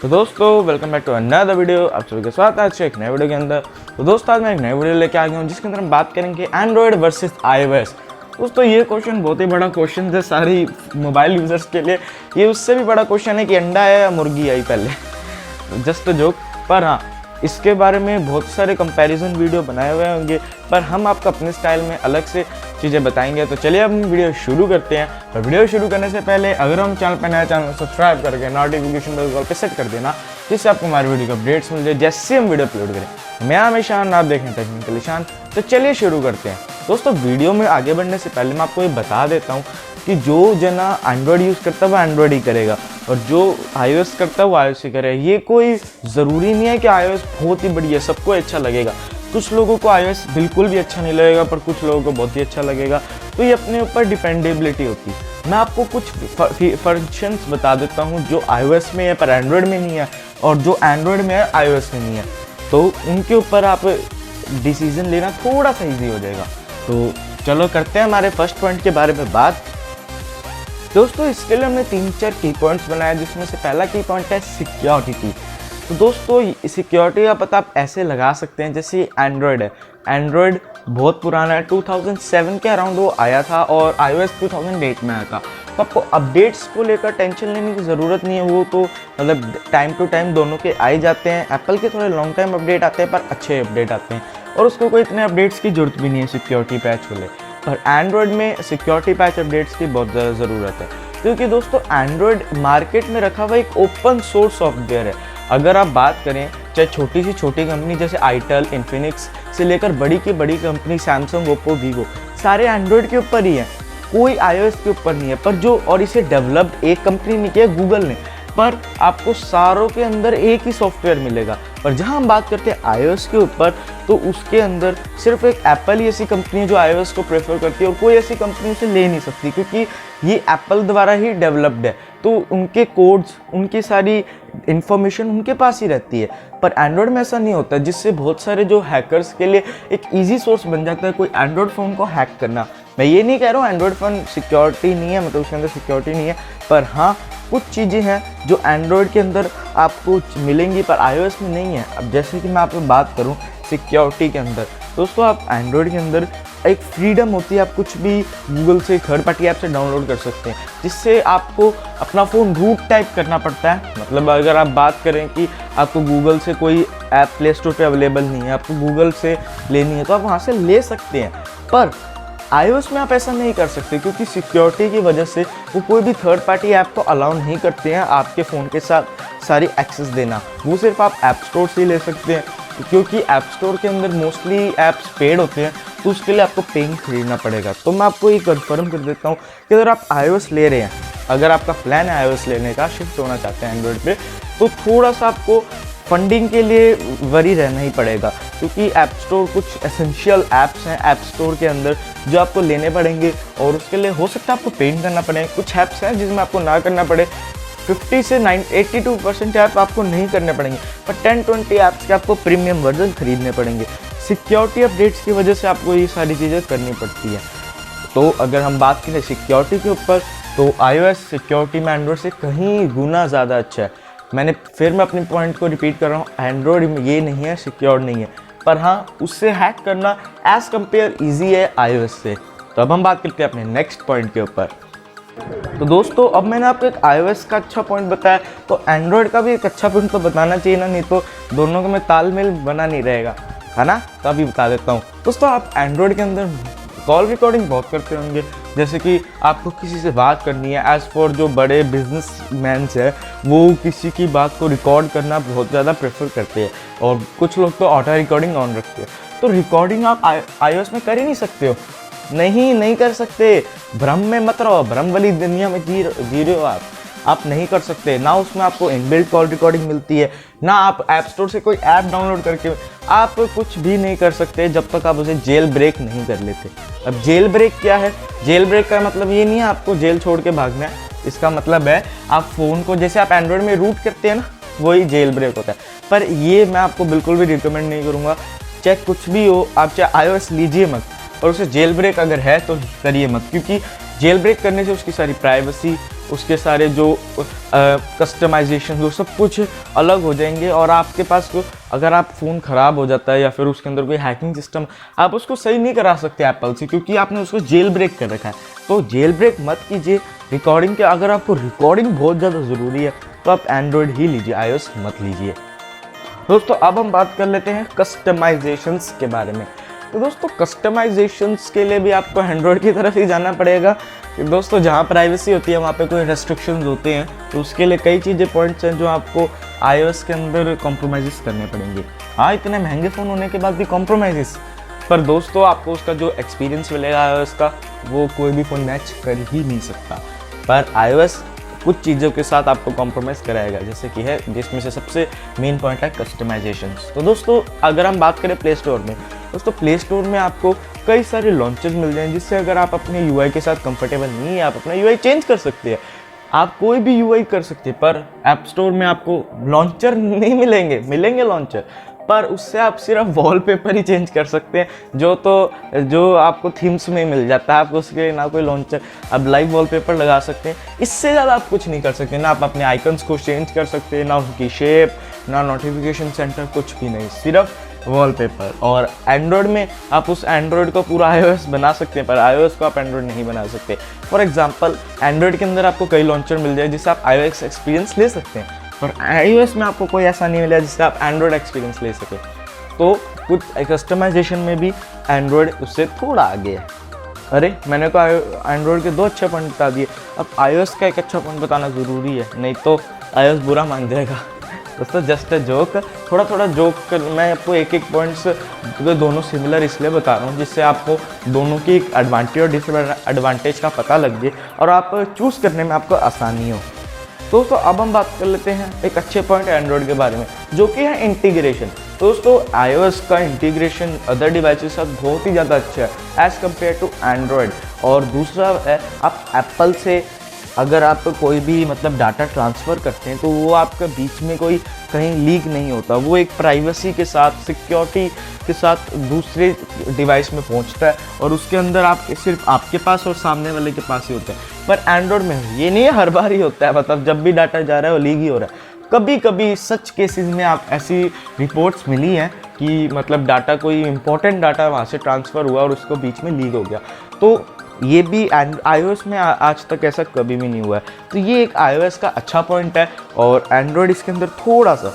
तो दोस्तों welcome back to another video. आप सभी का स्वागत है आज एक नए वीडियो के अंदर। तो दोस्तों आज मैं एक नए वीडियो लेके आ गया हूँ जिसके अंदर हम बात करेंगे एंड्रॉयड वर्सेस iOS। दोस्तों ये क्वेश्चन बहुत ही बड़ा क्वेश्चन है सारी मोबाइल यूजर्स के लिए। ये उससे भी बड़ा क्वेश्चन है कि अंडा है या मुर्गी आई पहले। Just joke. पर हाँ, इसके बारे में बहुत सारे कंपैरिजन वीडियो बनाए हुए होंगे, पर हम आपको अपने स्टाइल में अलग से चीज़ें बताएंगे। तो चलिए अब वीडियो शुरू करते हैं। और वीडियो शुरू करने से पहले अगर हम चैनल पर नया चैनल सब्सक्राइब करके नोटिफिकेशन बेल कॉल पे सेट कर देना, जिससे आपको हमारी वीडियो के अपडेट्स मिल जाए जैसे हम वीडियो अपलोड करें। मैं हमेशा आप देखें टेक्निकल ईशान। तो चलिए शुरू करते हैं। दोस्तों वीडियो में आगे बढ़ने से पहले मैं आपको ये बता देता हूँ कि जो जना एंड्रॉयड यूज़ करता है वो एंड्रॉयड ही करेगा और जो iOS करता है वो iOS ही करेगा। ये कोई ज़रूरी नहीं है कि iOS बहुत ही बढ़िया सबको अच्छा लगेगा। कुछ लोगों को iOS बिल्कुल भी अच्छा नहीं लगेगा, पर कुछ लोगों को बहुत ही अच्छा लगेगा। तो ये अपने ऊपर डिपेंडेबिलिटी होती है। मैं आपको कुछ फंक्शंस बता देता हूँ जो iOS में है पर एंड्रॉयड में नहीं है, और जो एंड्रॉयड में है iOS में नहीं है। तो उनके ऊपर आप डिसीजन लेना थोड़ा सा ईजी हो जाएगा। तो चलो करते हैं हमारे फर्स्ट पॉइंट के बारे में बात। दोस्तों इसके लिए हमने 3-4 की पॉइंट्स बनाए, जिसमें से पहला की पॉइंट है सिक्योरिटी। तो दोस्तों सिक्योरिटी का पता आप ऐसे लगा सकते हैं जैसे एंड्रॉयड है। एंड्रॉयड बहुत पुराना है, 2007 के अराउंड वो आया था और iOS 2008 में आया था। तो आपको अपडेट्स को लेकर टेंशन लेने की ज़रूरत नहीं है। वो तो मतलब टाइम टू टाइम दोनों के आ ही जाते हैं। एप्पल के थोड़े लॉन्ग टाइम अपडेट आते हैं पर अच्छे अपडेट आते हैं, और उसको कोई इतने अपडेट्स की जरूरत भी नहीं है सिक्योरिटी पैच वाले। पर एंड्रॉयड में सिक्योरिटी पैच अपडेट्स की बहुत ज़्यादा ज़रूरत है, क्योंकि दोस्तों एंड्रॉयड मार्केट में रखा हुआ एक ओपन सोर्स सॉफ्टवेयर है। अगर आप बात करें चाहे छोटी सी छोटी कंपनी जैसे आईटेल, इन्फिनिक्स से लेकर बड़ी की बड़ी कंपनी सैमसंग, ओप्पो, वीवो, सारे एंड्रॉयड के ऊपर ही हैं, कोई iOS के ऊपर नहीं है। पर जो और इसे डेवलप्ड एक कंपनी ने किया, गूगल ने। पर आपको सारों के अंदर एक ही सॉफ्टवेयर मिलेगा। पर जहां हम बात करते हैं iOS के ऊपर, तो उसके अंदर सिर्फ एक एप्पल ही ऐसी कंपनी है जो iOS को प्रेफर करती है, और कोई ऐसी कंपनी उसे ले नहीं सकती, क्योंकि ये एप्पल द्वारा ही डेवलप्ड है। तो उनके कोड्स, उनकी सारी इन्फॉर्मेशन उनके पास ही रहती है। पर एंड्रॉयड में ऐसा नहीं होता, जिससे बहुत सारे जो हैकर्स के लिए एक ईजी सोर्स बन जाता है कोई एंड्रॉयड फ़ोन को हैक करना। मैं ये नहीं कह रहा हूँ एंड्रॉयड फ़ोन सिक्योरिटी नहीं है, मतलब उसके अंदर सिक्योरिटी नहीं है, पर हाँ कुछ चीज़ें हैं जो एंड्रॉयड के अंदर आपको मिलेंगी पर iOS में नहीं है। अब जैसे कि मैं आपको बात करूं सिक्योरिटी के अंदर, दोस्तों आप एंड्रॉयड के अंदर एक फ्रीडम होती है, आप कुछ भी गूगल से थर्ड पार्टी ऐप से डाउनलोड कर सकते हैं, जिससे आपको अपना फ़ोन रूट टाइप करना पड़ता है। मतलब अगर आप बात करें कि आपको गूगल से कोई ऐप प्ले स्टोर पर अवेलेबल नहीं है, आपको गूगल से लेनी है, तो आप वहाँ से ले सकते हैं। पर iOS में आप ऐसा नहीं कर सकते, क्योंकि सिक्योरिटी की वजह से वो कोई भी थर्ड पार्टी ऐप को अलाउ नहीं करते हैं आपके फ़ोन के साथ सारी एक्सेस देना। वो सिर्फ आप ऐप स्टोर से ही ले सकते हैं, क्योंकि ऐप स्टोर के अंदर मोस्टली ऐप्स पेड होते हैं, तो उसके लिए आपको पेइंग खरीदना पड़ेगा। तो मैं आपको ये कन्फर्म कर देता हूँ कि अगर आप iOS ले रहे हैं, अगर आपका प्लान है iOS लेने का, शिफ्ट होना चाहते हैं एंड्रॉयड पे, तो थोड़ा सा आपको फंडिंग के लिए वरी रहना ही पड़ेगा, क्योंकि ऐप स्टोर कुछ एसेंशियल ऐप्स हैं ऐप स्टोर के अंदर जो आपको लेने पड़ेंगे, और उसके लिए हो सकता है आपको पेमेंट करना पड़े। कुछ ऐप्स हैं जिसमें आपको ना करना पड़े, 50 से 82% ऐप आपको नहीं करने पड़ेंगे, पर 10-20 ऐप्स के आपको प्रीमियम वर्जन खरीदने पड़ेंगे। सिक्योरिटी अपडेट्स की वजह से आपको ये सारी चीज़ें करनी पड़ती हैं। तो अगर हम बात करें सिक्योरिटी के ऊपर, तो iOS सिक्योरिटी में एंड्रॉयड से कहीं गुना ज़्यादा अच्छा है। मैं अपने पॉइंट को रिपीट कर रहा हूँ, एंड्रॉयड में ये नहीं है, सिक्योर नहीं है, पर हाँ उससे हैक करना एज़ कम्पेयर ईजी है iOS से। तो अब हम बात करते हैं अपने नेक्स्ट पॉइंट के ऊपर। तो दोस्तों अब मैंने आपको एक iOS का अच्छा पॉइंट बताया, तो एंड्रॉयड का भी एक अच्छा पॉइंट तो बताना चाहिए ना, नहीं तो दोनों का में तालमेल बना नहीं रहेगा, है ना। तो अभी बता देता हूँ। दोस्तों आप एंड्रॉयड के अंदर कॉल रिकॉर्डिंग बहुत करते होंगे, जैसे कि आपको किसी से बात करनी है। एज़ फॉर जो बड़े बिजनेस मैन्स है, वो किसी की बात को रिकॉर्ड करना बहुत ज़्यादा प्रेफर करते हैं, और कुछ लोग तो ऑटो रिकॉर्डिंग ऑन रखते हैं। तो रिकॉर्डिंग आप iOS में कर ही नहीं सकते हो, नहीं कर सकते। भ्रम में मत रहो, भ्रम वाली दुनिया में जी रहे हो आप नहीं कर सकते। ना उसमें आपको इनबिल्ट कॉल रिकॉर्डिंग मिलती है, ना आप ऐप स्टोर से कोई ऐप डाउनलोड करके आप कुछ भी नहीं कर सकते जब तक आप उसे जेल ब्रेक नहीं कर लेते। अब जेल ब्रेक क्या है? जेल ब्रेक का मतलब ये नहीं है आपको जेल छोड़ के भागना है। इसका मतलब है आप फ़ोन को जैसे आप एंड्रॉयड में रूट करते हैं ना, वही जेल ब्रेक होता है। पर ये मैं आपको बिल्कुल भी रिकमेंड नहीं करूँगा। चाहे कुछ भी हो, आप चाहे iOS लीजिए मत, और उसे जेल ब्रेक अगर है तो करिए मत, क्योंकि जेल ब्रेक करने से उसकी सारी प्राइवेसी, उसके सारे जो कस्टमाइजेशन वो सब कुछ अलग हो जाएंगे। और आपके पास अगर आप फ़ोन ख़राब हो जाता है या फिर उसके अंदर कोई हैकिंग सिस्टम, आप उसको सही नहीं करा सकते एप्पल से, क्योंकि आपने उसको जेल ब्रेक कर रखा है। तो जेल ब्रेक मत कीजिए रिकॉर्डिंग के। अगर आपको रिकॉर्डिंग बहुत ज़्यादा ज़रूरी है तो आप एंड्रॉयड ही लीजिए, iOS मत लीजिए। दोस्तों अब हम बात कर लेते हैं कस्टमाइजेशंस के बारे में। तो दोस्तों कस्टमाइजेशंस के लिए भी आपको एंड्रॉयड की तरफ ही जाना पड़ेगा कि दोस्तों जहाँ प्राइवेसी होती है वहाँ पे कोई रेस्ट्रिक्शंस होते हैं, तो उसके लिए कई चीज़ें पॉइंट्स हैं जो आपको iOS के अंदर कॉम्प्रोमाइज़ करने पड़ेंगे। हाँ, इतने महंगे फ़ोन होने के बाद भी कॉम्प्रोमाइज़, पर दोस्तों आपको उसका जो एक्सपीरियंस मिलेगा iOS का वो कोई भी फ़ोन मैच कर ही नहीं सकता। पर iOS कुछ चीज़ों के साथ आपको कॉम्प्रोमाइज़ कराएगा, जैसे कि है जिसमें से सबसे मेन पॉइंट है कस्टमाइजेशंस। तो दोस्तों अगर हम बात करें प्ले स्टोर में, दोस्तों प्ले स्टोर में आपको कई सारे लॉन्चर्स मिल जाएंगे, जिससे अगर आप अपने यूआई के साथ कंफर्टेबल नहीं है, आप अपना यूआई चेंज कर सकते हैं। आप कोई भी यूआई कर सकते हैं, पर ऐप स्टोर में आपको लॉन्चर नहीं मिलेंगे लॉन्चर, पर उससे आप सिर्फ वॉलपेपर ही चेंज कर सकते हैं, जो आपको थीम्स में मिल जाता है। आपको उसके लिए ना कोई लॉन्चर, आप लाइव वॉलपेपर लगा सकते हैं, इससे ज़्यादा आप कुछ नहीं कर सकते। ना आप अपने आइकन्स को चेंज कर सकते हैं, ना उनकी शेप, ना नोटिफिकेशन सेंटर, कुछ भी नहीं, सिर्फ वॉलपेपर। और एंड्रॉयड में आप उस एंड्रॉयड को पूरा iOS बना सकते हैं, पर iOS को आप एंड्रॉयड नहीं बना सकते। फॉर एग्जाम्पल एंड्रॉयड के अंदर आपको कई लॉन्चर मिल जाए जिससे आप iOS एक्सपीरियंस ले सकते हैं, पर iOS में आपको कोई ऐसा नहीं मिला जिससे आप एंड्रॉयड एक्सपीरियंस ले सके। तो कुछ कस्टमाइजेशन में भी एंड्रॉयड उससे थोड़ा आगे है। अरे मैंने तो एंड्रॉयड के 2 अच्छे पॉइंट बता दिए, अब iOS का एक अच्छा पॉइंट बताना ज़रूरी है, नहीं तो iOS बुरा मान जाएगा। दोस्तों जस्ट अ जोक, थोड़ा जोक कर, मैं आपको एक पॉइंट्स दोनों सिमिलर इसलिए बता रहा हूँ जिससे आपको दोनों की एडवांटेज और डिसएडवांटेज का पता लग जाए और आप चूज़ करने में आपको आसानी हो। दोस्तों अब हम बात कर लेते हैं एक अच्छे पॉइंट एंड्रॉयड के बारे में, जो कि है इंटीग्रेशन। दोस्तों iOS का इंटीग्रेशन अदर डिवाइसेस के साथ बहुत ही ज़्यादा अच्छा है एज़ कम्पेयर टू एंड्रॉयड। और दूसरा है आप एप्पल से अगर आप कोई भी मतलब डाटा ट्रांसफ़र करते हैं तो वो आपका बीच में कोई कहीं लीक नहीं होता, वो एक प्राइवेसी के साथ, सिक्योरिटी के साथ दूसरे डिवाइस में पहुंचता है और उसके अंदर आप सिर्फ आपके पास और सामने वाले के पास ही होता है। पर एंड्रॉयड में ये नहीं है हर बार ही होता है, मतलब जब भी डाटा जा रहा है वो लीक ही हो रहा है। कभी कभी सच केसेस में आप ऐसी रिपोर्ट्स मिली हैं कि मतलब डाटा कोई इंपॉर्टेंट डाटा वहाँ से ट्रांसफ़र हुआ और उसको बीच में लीक हो गया, तो ये भी iOS में आज तक ऐसा कभी भी नहीं हुआ है। तो ये एक iOS का अच्छा पॉइंट है और एंड्रॉयड इसके अंदर थोड़ा सा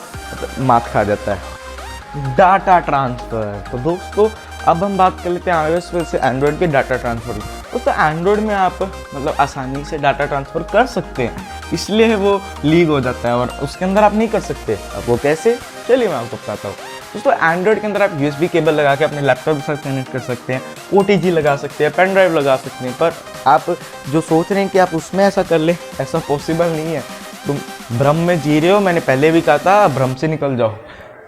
मात खा जाता है, डाटा ट्रांसफ़र। तो दोस्तों अब हम बात कर लेते हैं iOS से एंड्रॉयड के डाटा ट्रांसफ़र की। दोस्तों एंड्रॉयड में आप मतलब आसानी से डाटा ट्रांसफ़र कर सकते हैं, इसलिए वो लीक हो जाता है, और उसके अंदर आप नहीं कर सकते। अब वो कैसे, चलिए मैं आपको बताता हूँ। दोस्तों एंड्रॉयड के अंदर आप USB केबल लगा के अपने लैपटॉप के साथ कनेक्ट कर सकते हैं, OTG लगा सकते हैं, पेन ड्राइव लगा सकते हैं, पर आप जो सोच रहे हैं कि आप उसमें ऐसा कर ले, ऐसा पॉसिबल नहीं है। तुम भ्रम में जी रहे हो, मैंने पहले भी कहा था भ्रम से निकल जाओ।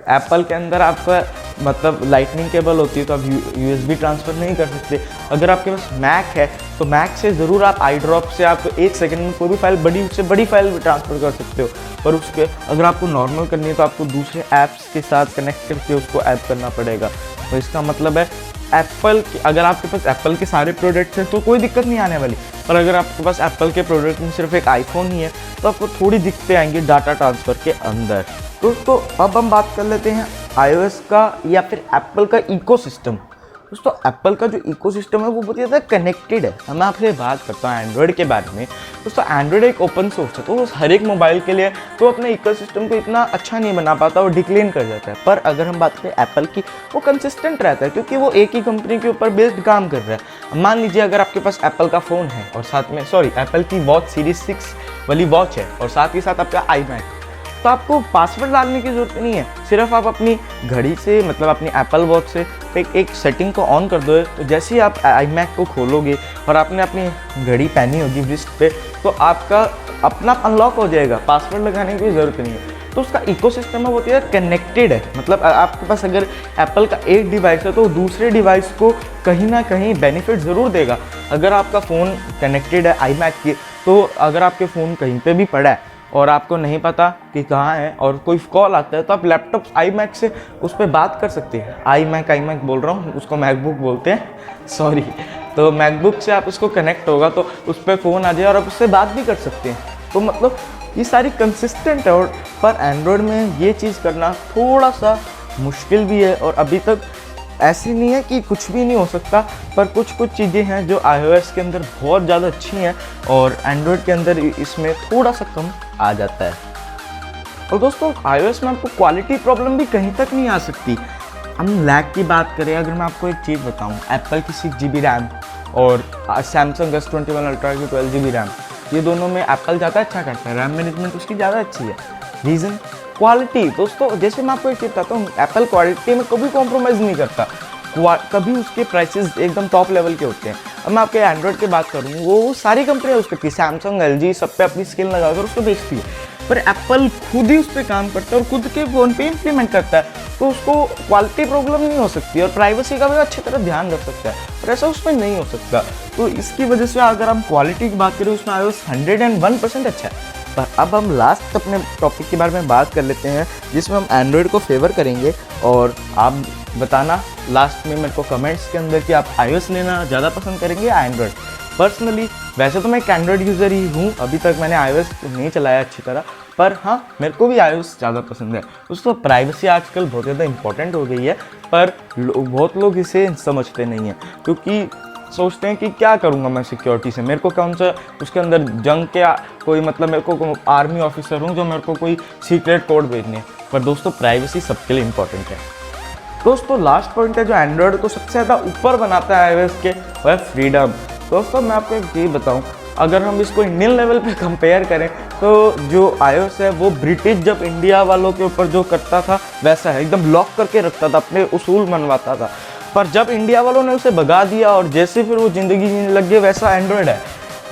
एप्पल के अंदर आपका मतलब लाइटनिंग केबल होती है तो आप USB ट्रांसफ़र नहीं कर सकते। अगर आपके पास मैक है तो मैक से ज़रूर आप iDrop से आप 1 सेकंड में कोई भी फाइल, बड़ी से बड़ी फाइल ट्रांसफ़र कर सकते हो, पर उसके अगर आपको नॉर्मल करनी है तो आपको दूसरे ऐप्स के साथ कनेक्ट करके उसको ऐप करना पड़ेगा। तो इसका मतलब है एप्पल, अगर आपके पास एप्पल के सारे प्रोडक्ट्स हैं तो कोई दिक्कत नहीं आने वाली, पर अगर आपके पास एप्पल के प्रोडक्ट में सिर्फ एक आईफोन ही है तो आपको थोड़ी दिक्कतें आएंगी डाटा ट्रांसफ़र के अंदर। दोस्तों अब हम बात कर लेते हैं iOS का या फिर एप्पल का इकोसिस्टम। दोस्तों एप्पल का जो इकोसिस्टम है वो बहुत ज़्यादा कनेक्टेड है। मैं आपसे बात करता हूँ एंड्रॉयड के बारे में। दोस्तों एंड्रॉयड एक ओपन सोर्स है, तो हर एक मोबाइल के लिए तो अपने इकोसिस्टम को इतना अच्छा नहीं बना पाता, वो डिक्लेन कर जाता है। पर अगर हम बात करें एप्पल की, वो कंसिस्टेंट रहता है क्योंकि वो एक ही कंपनी के ऊपर बेस्ड काम कर रहा है। मान लीजिए अगर आपके पास एप्पल का फ़ोन है और साथ में एप्पल की वॉच सीरीज 6 वाली वॉच है और साथ ही साथ आपका iMac, तो आपको पासवर्ड डालने की ज़रूरत नहीं है। सिर्फ आप अपनी घड़ी से मतलब अपनी एप्पल वॉच से एक सेटिंग को ऑन कर दो, तो जैसे ही आप iMac को खोलोगे और आपने अपनी घड़ी पहनी होगी रिस्ट पे, तो आपका अपना अनलॉक हो जाएगा, पासवर्ड लगाने की ज़रूरत नहीं है। तो उसका इकोसिस्टम है वो तो कनेक्टेड है, मतलब आपके पास अगर एप्पल का एक डिवाइस है तो दूसरे डिवाइस को कहीं ना कहीं बेनिफिट ज़रूर देगा। अगर आपका फ़ोन कनेक्टेड है iMac की, तो अगर आपके फ़ोन कहीं पे भी पड़ा है और आपको नहीं पता कि कहाँ है और कोई कॉल आता है, तो आप लैपटॉप iMac से उस पर बात कर सकते हैं। iMac बोल रहा हूँ, उसको मैकबुक बोलते हैं, सॉरी। तो मैकबुक से आप उसको कनेक्ट होगा तो उस पर फ़ोन आ जाए और आप उससे बात भी कर सकते हैं। तो मतलब ये सारी कंसिस्टेंट है। और पर एंड्रॉयड में ये चीज़ करना थोड़ा सा मुश्किल भी है, और अभी तक ऐसी नहीं है कि कुछ भी नहीं हो सकता, पर कुछ चीज़ें हैं जो iOS के अंदर बहुत ज़्यादा अच्छी हैं और एंड्रॉयड के अंदर इसमें थोड़ा सा कम आ जाता है। और दोस्तों iOS में आपको क्वालिटी प्रॉब्लम भी कहीं तक नहीं आ सकती। हम लैग की बात करें, अगर मैं आपको एक चीज़ बताऊं, एप्पल की 6 GB रैम और सैमसंग S21 अल्ट्रा की 12 GB रैम, ये दोनों में एप्पल ज़्यादा अच्छा करता है, रैम मैनेजमेंट उसकी ज़्यादा अच्छी है। Reason quality. दोस्तों जैसे मैं आपको एक चीज़ बताता हूँ, एप्पल क्वालिटी में कभी कॉम्प्रोमाइज़ नहीं करता, कभी उसके प्राइसेस एकदम टॉप लेवल के होते हैं। अब मैं आपके एंड्रॉयड की बात करूँ, वो सारी कंपनियाँ यूज़ करती है, सैमसंग LG सब पे अपनी स्किल लगाकर उसको बेचती है, पर एप्पल खुद ही उस पर काम करता है और खुद के फ़ोन पे इम्प्लीमेंट करता है, तो उसको क्वालिटी प्रॉब्लम नहीं हो सकती और प्राइवेसी का भी अच्छी तरह ध्यान रख सकता है, पर ऐसा उसमें नहीं हो सकता। तो इसकी वजह से अगर हम क्वालिटी की बात करें, उसमें iOS 101% अच्छा है। पर अब हम लास्ट अपने टॉपिक के बारे में बात कर लेते हैं, जिसमें हम एंड्रॉयड को फेवर करेंगे, और आप बताना लास्ट में मेरे को कमेंट्स के अंदर कि आप iOS लेना ज़्यादा पसंद करेंगे या एंड्रॉयड। पर्सनली वैसे तो मैं एक एंड्रॉयड यूज़र ही हूँ, अभी तक मैंने iOS नहीं चलाया अच्छी तरह, पर हाँ मेरे को भी iOS ज़्यादा पसंद है। उसको प्राइवेसी आजकल बहुत ज़्यादा इंपॉर्टेंट हो गई है, पर बहुत लोग इसे समझते नहीं हैं, क्योंकि सोचते हैं कि क्या करूँगा मैं सिक्योरिटी से, मेरे को कौन सा उसके अंदर जंग के कोई मतलब, मेरे को आर्मी ऑफिसर हूँ जो मेरे को कोई सीक्रेट कोड भेजने है। पर दोस्तों प्राइवेसी सबके लिए इंपॉर्टेंट है। दोस्तों लास्ट पॉइंट है जो एंड्रॉयड को सबसे ज़्यादा ऊपर बनाता है iOS के, वह है फ्रीडम। दोस्तों मैं आपको एक चीज़ बताऊँ, अगर हम इसको इंडियन लेवल पे कंपेयर करें तो जो iOS है वो ब्रिटिश जब इंडिया वालों के ऊपर जो करता था वैसा है, एकदम लॉक करके रखता था, अपने उसूल मनवाता था। पर जब इंडिया वालों ने उसे भगा दिया और जैसे फिर वो ज़िंदगी जीने लग गए, वैसा एंड्रॉयड है,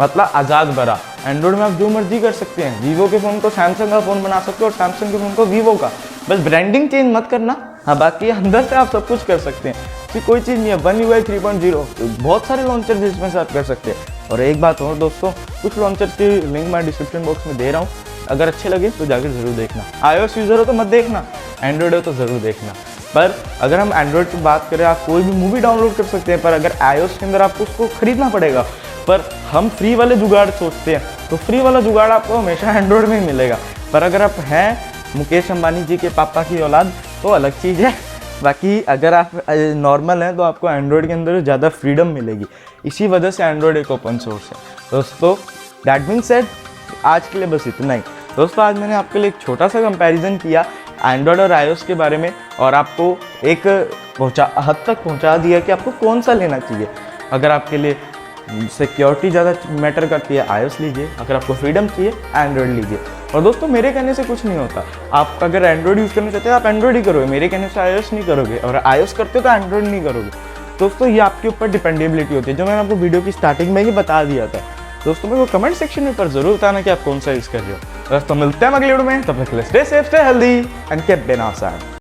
मतलब आज़ाद भरा। एंड्रॉयड में आप जो मर्जी कर सकते हैं, वीवो के फ़ोन को सैमसंग का फ़ोन बना सकते हो और सैमसंग के फ़ोन को वीवो का, बस ब्रांडिंग चेंज मत करना। हाँ बाकी अंदर से आप सब कुछ कर सकते हैं, कि कोई चीज़ नहीं है। One UI 3.0 बहुत सारे लॉन्चर जिसमें से आप कर सकते हैं। और एक बात और दोस्तों, कुछ लॉन्चर की लिंक मैं डिस्क्रिप्शन बॉक्स में दे रहा हूँ, अगर अच्छे लगे तो जाकर ज़रूर देखना। iOS यूज़र हो तो मत देखना, एंड्रॉयड हो तो ज़रूर देखना। पर अगर हम एंड्रॉयड की बात करें, आप कोई भी मूवी डाउनलोड कर सकते हैं, पर अगर iOS के अंदर आपको उसको खरीदना पड़ेगा। पर हम फ्री वाले जुगाड़ सोचते हैं, तो फ्री वाला जुगाड़ आपको हमेशा एंड्रॉयड में ही मिलेगा। पर अगर आप हैं मुकेश अंबानी जी के पापा की औलाद तो अलग चीज़ है, बाकी अगर आप नॉर्मल हैं तो आपको एंड्रॉयड के अंदर ज़्यादा फ्रीडम मिलेगी। इसी वजह से एंड्रॉयड एक ओपन सोर्स है। दोस्तों दैट मीन्स सेड, आज के लिए बस इतना ही। दोस्तों आज मैंने आपके लिए एक छोटा सा कंपैरिजन किया एंड्रॉयड और iOS के बारे में, और आपको एक हद तक पहुंचा दिया कि आपको कौन सा लेना चाहिए। अगर आपके लिए सिक्योरिटी ज़्यादा मैटर करती है, iOS लीजिए, अगर आपको फ्रीडम चाहिए एंड्रॉयड लीजिए। और दोस्तों मेरे कहने से कुछ नहीं होता, आप अगर एंड्रॉयड यूज़ करना चाहते हैं आप एंड्रॉयड ही करोगे, मेरे कहने से iOS नहीं करोगे, और iOS करते हो तो एंड्रॉयड नहीं करोगे। दोस्तों ये आपके ऊपर डिपेंडेबिलिटी होती है, जो मैंने आपको वीडियो की स्टार्टिंग में ही बता दिया था। दोस्तों मेरे को कमेंट सेक्शन में पर जरूर बताना कि आप कौन सा यूज़ कर रहे हो। दोस्तों मिलते हैं अगले वीडियो में, तब तक stay safe, stay healthy and keep being awesome.